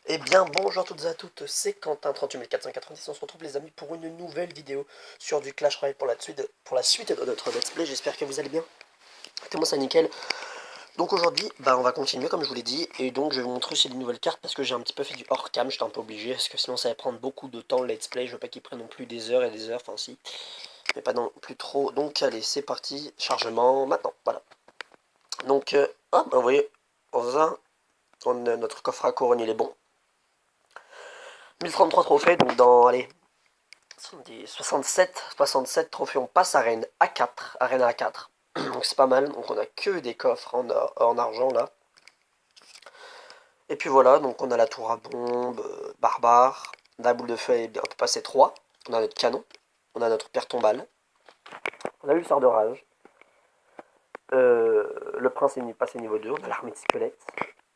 Eh bien, bonjour à toutes et à toutes, c'est Quentin 38490. On se retrouve, les amis, pour une nouvelle vidéo sur du Clash Royale pour la suite de notre let's play. J'espère que vous allez bien. Écoutez-moi, ça nickel. Donc aujourd'hui, on va continuer comme je vous l'ai dit, et donc je vais vous montrer aussi des nouvelles cartes parce que j'ai un petit peu fait du hors cam. J'étais un peu obligé parce que sinon ça va prendre beaucoup de temps le let's play. Je veux pas qu'il prenne non plus des heures et des heures, enfin si, mais pas non plus trop. Donc allez, c'est parti, chargement maintenant. Voilà. Donc, vous voyez, notre coffre à couronne il est bon. 1033 trophées, donc dans, allez, 67 trophées, on passe arène A4, arène A4. Donc c'est pas mal, donc on a que des coffres en argent là. Et puis voilà, donc on a la tour à bombe, barbare, la boule de feu, on peut passer 3. On a notre canon, on a notre pierre tombale, on a eu le sort de rage. Le prince est passé niveau 2, on a l'armée de squelettes.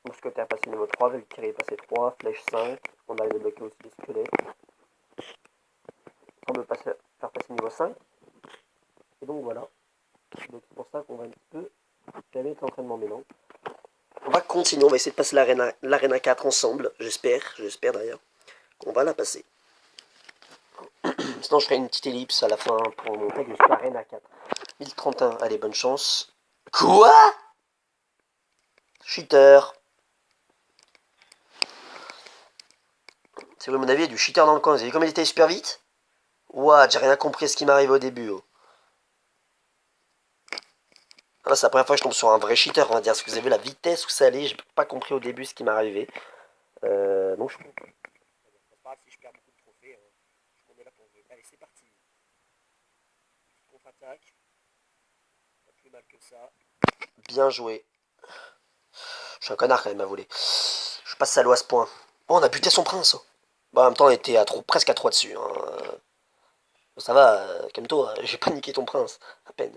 Mousquetaire passé niveau 3, Valkyrie est passé 3, flèche 5, on a débloqué aussi les squelettes. On peut faire passer niveau 5. Et donc voilà. Donc c'est pour ça qu'on va un petit peu calmer l'entraînement maintenant. On va continuer, on va essayer de passer l'arène 4 ensemble, j'espère d'ailleurs qu'on va la passer. Sinon je ferai une petite ellipse à la fin pour monter jusqu'à l'arène 4. 1031, allez, bonne chance. Quoi? Cheater. C'est vrai, à mon avis, il y a du cheater dans le coin. Vous avez vu comme il était super vite? Ouah, j'ai rien compris à ce qui m'arrive au début. Oh. Ah, c'est la première fois que je tombe sur un vrai cheater, on va dire. Parce que vous avez vu la vitesse où ça allait, j'ai pas compris au début ce qui m'arrivait. Donc je comprends. C'est pas grave si je perds beaucoup de trophées, on est là pour jouer. Allez, c'est parti. Contre-attaque. Pas plus mal que ça. Bien joué. Je suis un connard quand même à voler. Je suis pas salaud à ce point. Oh, on a buté son prince. Oh. Bon, en même temps, on était presque à 3 dessus. Hein. Ça va, calme-toi, j'ai pas niqué ton prince. À peine.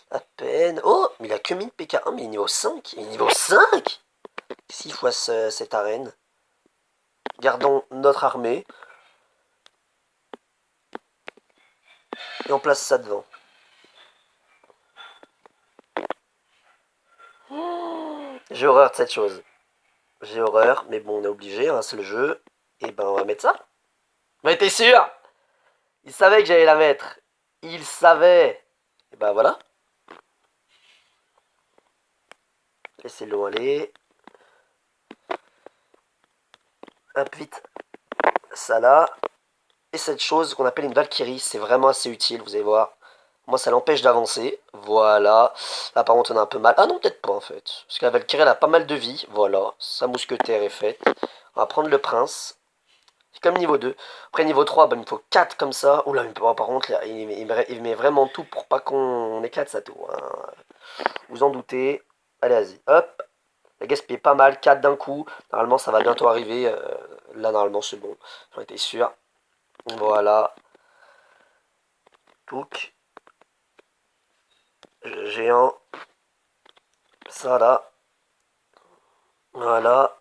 À peine. Oh, mais il a que 1000 PK1, mais il est niveau 5. Il est niveau 5. 6 fois cette arène. Gardons notre armée. Et on place ça devant. J'ai horreur de cette chose. J'ai horreur, mais bon, on est obligé, hein, c'est le jeu. Et ben, on va mettre ça. Mais t'es sûr? Il savait que j'allais la mettre. Il savait. Et ben voilà. Laissez-le aller. Hop, vite. Ça là. Et cette chose qu'on appelle une Valkyrie, c'est vraiment assez utile, vous allez voir. Moi, ça l'empêche d'avancer. Voilà. Là, par contre, on a un peu mal. Ah non, peut-être pas, en fait. Parce que la Valkyrie, elle a pas mal de vie. Voilà. Sa mousquetaire est faite. On va prendre le prince. C'est comme niveau 2. Après, niveau 3, il me faut 4 comme ça. Oula, mais par contre, là, il met vraiment tout pour pas qu'on éclate sa tour. Hein. Vous en doutez. Allez, vas-y. Hop. La gaspille est pas mal. 4 d'un coup. Normalement, ça va bientôt arriver. Là, normalement, c'est bon. J'en étais sûr. Voilà. Touk. Géant. Ça là. Voilà.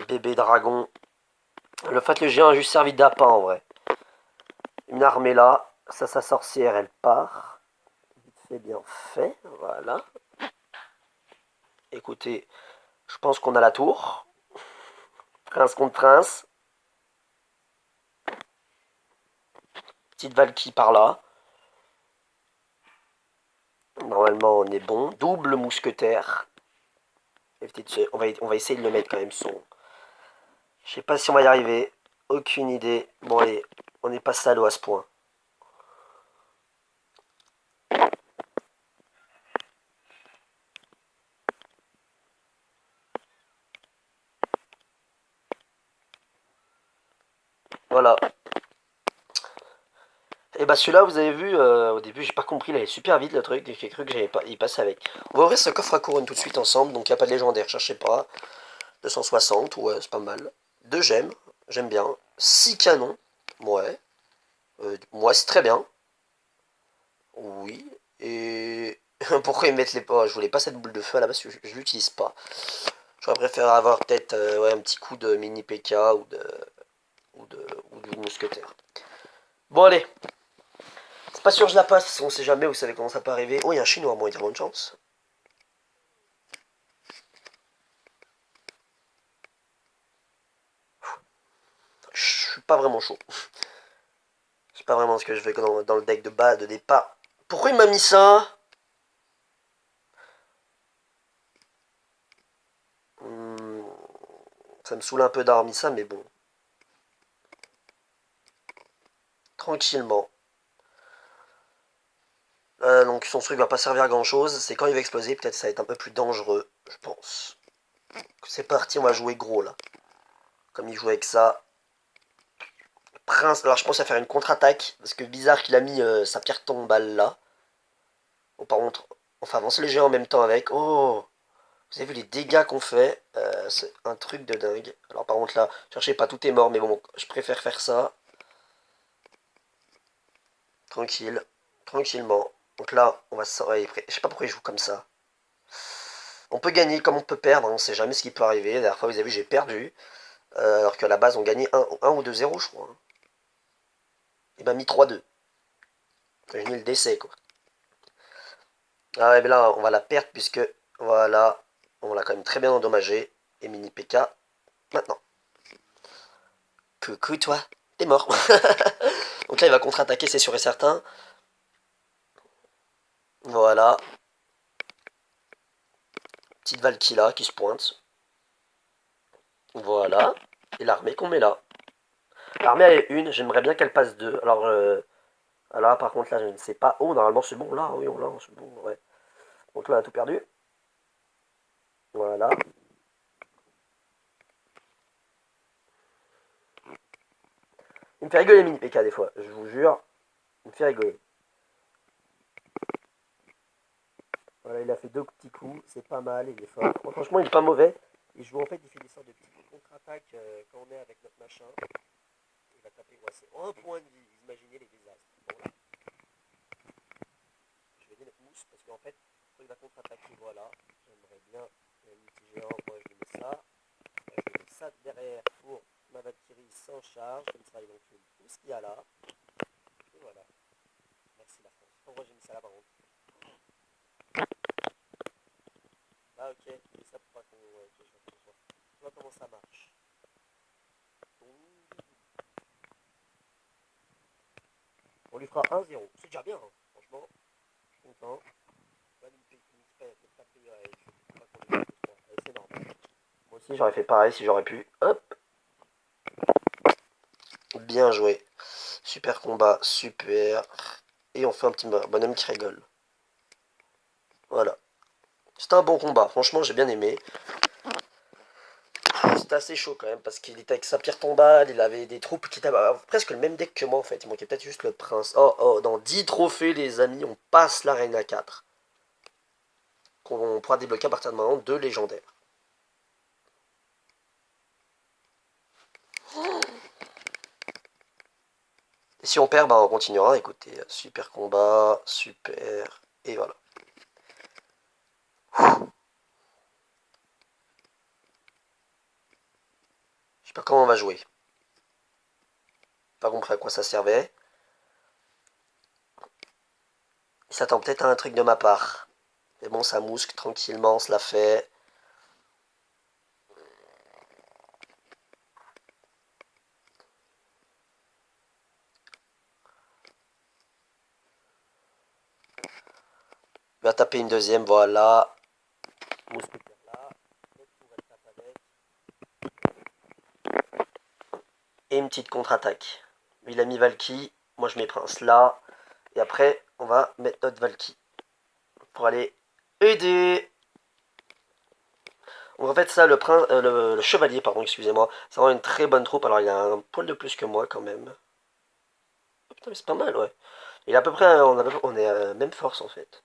Bébé dragon. Le fait le géant a juste servi d'appât en vrai. Une armée là. Ça, sa sorcière, elle part. C'est bien fait. Voilà. Écoutez, je pense qu'on a la tour. Prince contre prince. Petite Valkyrie par là. Normalement, on est bon. Double mousquetaire. On va essayer de le mettre quand même son. Je sais pas si on va y arriver. Aucune idée. Bon, allez, on n'est pas salaud à ce point. Voilà. Et bah celui-là, vous avez vu, au début, j'ai pas compris, il allait super vite le truc, j'ai cru que j'allais pas y passer avec. On va ouvrir ce coffre à couronne tout de suite ensemble, donc il n'y a pas de légendaire, cherchez pas. 260, ouais, c'est pas mal. 2 gemmes, j'aime bien. 6 canons, ouais. Ouais, c'est très bien. Oui. Et pourquoi ils mettent les pas? Je voulais pas cette boule de feu à la base, je l'utilise pas. J'aurais préféré avoir peut-être ouais, un petit coup de mini PK ou du mousquetaire. Bon allez, c'est pas sûr que je la passe, on sait jamais, vous savez comment ça peut arriver. Oh, il y a un chinois, moi, il y a bonne chance. pas vraiment chaud. C'est pas vraiment ce que je veux dans le deck de base, de départ. Pourquoi il m'a mis ça? Hmm, ça me saoule un peu d'avoir mis ça, mais bon. Tranquillement. Donc son truc va pas servir à grand chose. C'est quand il va exploser, peut-être ça va être un peu plus dangereux, je pense. C'est parti, on va jouer gros là. Comme il joue avec ça. Prince, alors je pense à faire une contre-attaque. Parce que bizarre qu'il a mis sa pierre tombale là. Oh, par contre, on fait avancer les géants en même temps avec. Oh, vous avez vu les dégâts qu'on fait. C'est un truc de dingue. Alors par contre là, cherchez pas, tout est mort. Mais bon, je préfère faire ça. Tranquille. Tranquillement. Donc là, on va... Ouais, je sais pas pourquoi il joue comme ça. On peut gagner comme on peut perdre, on sait jamais ce qui peut arriver. La dernière fois, vous avez vu, j'ai perdu. Alors qu'à la base, on gagnait 1 ou 2-0, je crois. Il m'a mis 3-2. J'ai mis le décès, quoi. Ah ouais, mais là, on va la perdre puisque, voilà, on l'a quand même très bien endommagé. Et mini PK, maintenant. Coucou, toi, t'es mort. Donc là, il va contre-attaquer, c'est sûr et certain. Voilà. Petite Valkyrie là, qui se pointe. Voilà. Et l'armée qu'on met là. L'armée, elle est une, j'aimerais bien qu'elle passe deux. Alors là, par contre, là, je ne sais pas. Oh, normalement, c'est bon. Là, oui, on l'a, c'est bon, ouais. Donc là, on a tout perdu. Voilà. Il me fait rigoler, mini PK, des fois. Je vous jure. Il me fait rigoler. Voilà, il a fait deux petits coups. C'est pas mal, il est fort. Bon, franchement, il est pas mauvais. Il joue, en fait, il fait des sortes de petites contre-attaques quand on est avec notre machin. Il va taper, ouais, c'est un point de vie. Vous imaginez les désastres. Bon, là, je vais aider notre mousse parce qu'en fait, quand il va contre-attaquer, voilà. J'aimerais bien un petit géant. Moi, je lui mets ça. Je lui mets ça derrière pour ma Valkyrie sans charge. Comme ça, il encule tout ce qu'il y a là. Et voilà. Merci la France. Pourquoi j'ai mis ça là par contre? Ah ok, mais ça pour pas qu'on... Ouais, ok, je vois comment ça marche. On lui fera 1-0. C'est déjà bien, hein. Franchement. Je suis content. Ouais, c'est normal. Moi aussi j'aurais fait pareil si j'aurais pu. Hop. Bien joué. Super combat, super. Et on fait un petit bonhomme qui rigole. Voilà. C'était un bon combat. Franchement, j'ai bien aimé. C'était assez chaud quand même parce qu'il était avec sa pierre tombale, il avait des troupes qui étaient presque le même deck que moi en fait. Il manquait peut-être juste le prince. Oh oh, dans 10 trophées les amis, on passe l'arène à 4. Qu'on pourra débloquer à partir de maintenant 2 légendaires. Et si on perd, bah on continuera. Écoutez, super combat, super. Et voilà. Je sais pas comment on va jouer. Pas compris à quoi ça servait. Il s'attend peut-être à un truc de ma part. Mais bon, ça mousque tranquillement, on se l'a fait. Il va taper une deuxième, voilà. Mousquetaire là. Et une petite contre-attaque. Il a mis Valky, moi je mets Prince là. Et après, on va mettre notre Valky. Pour aller aider. Donc en fait ça, le chevalier, pardon, excusez-moi, c'est vraiment une très bonne troupe. Alors il a un poil de plus que moi quand même. Oh, putain mais c'est pas mal, ouais. Il est à peu près, on est à la même force en fait.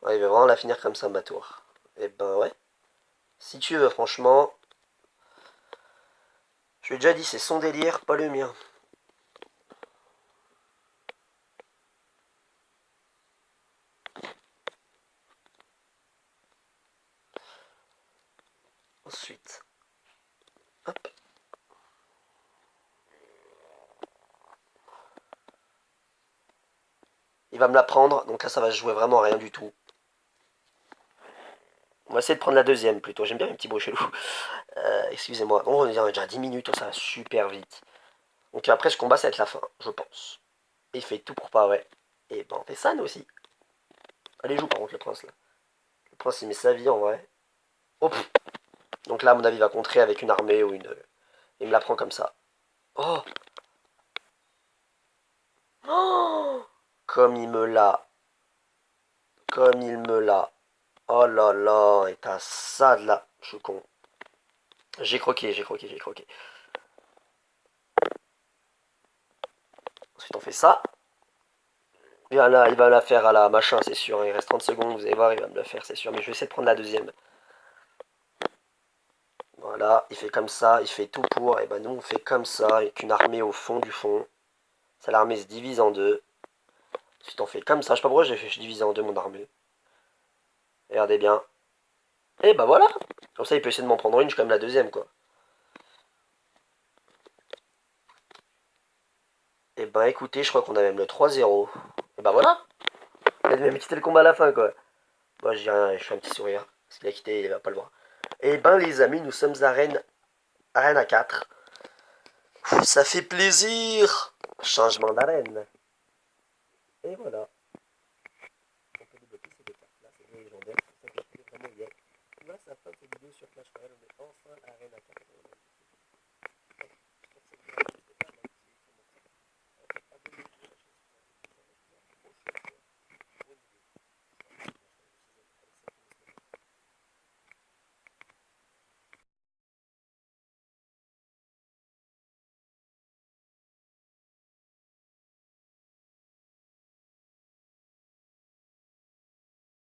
Ouais, il va vraiment la finir comme ça ma tour. Et ben ouais. Si tu veux, franchement. Je lui ai déjà dit, c'est son délire, pas le mien. Ensuite. Hop. Il va me la prendre, donc là ça va se jouer vraiment à rien du tout. On va essayer de prendre la deuxième plutôt. J'aime bien les petits bruits chelous. Excusez-moi. On est déjà à 10 minutes, ça va super vite. Donc après ce combat, ça va être la fin, je pense. Et il fait tout pour pas, ouais. Et ben on fait ça nous aussi. Allez, joue par contre le prince là. Le prince il met sa vie en vrai. Oh, pff. Donc là, à mon avis, il va contrer avec une armée ou une. Il me la prend comme ça. Oh, oh, comme il me l'a. Comme il me l'a. Oh là là, et t'as ça de là. Je suis con. J'ai croqué, j'ai croqué, j'ai croqué. Ensuite, on fait ça. Il va la faire à la machin, c'est sûr. Il reste 30 secondes, vous allez voir, il va me la faire, c'est sûr. Mais je vais essayer de prendre la deuxième. Voilà, il fait comme ça, il fait tout pour. Et ben nous, on fait comme ça, avec une armée au fond du fond. Ça, l'armée se divise en deux. Ensuite, on fait comme ça. Je sais pas pourquoi j'ai divisé en deux mon armée. Regardez bien. Et bah voilà. Comme ça, il peut essayer de m'en prendre une, je suis quand même la deuxième, quoi. Et ben écoutez, je crois qu'on a même le 3-0. Et bah voilà. Il a même quitté le combat à la fin, quoi. Moi, j'ai rien, je fais un petit sourire. Parce qu'il a quitté, il va pas le voir. Et ben les amis, nous sommes arène à 4. Ça fait plaisir. Changement d'arène. Et voilà.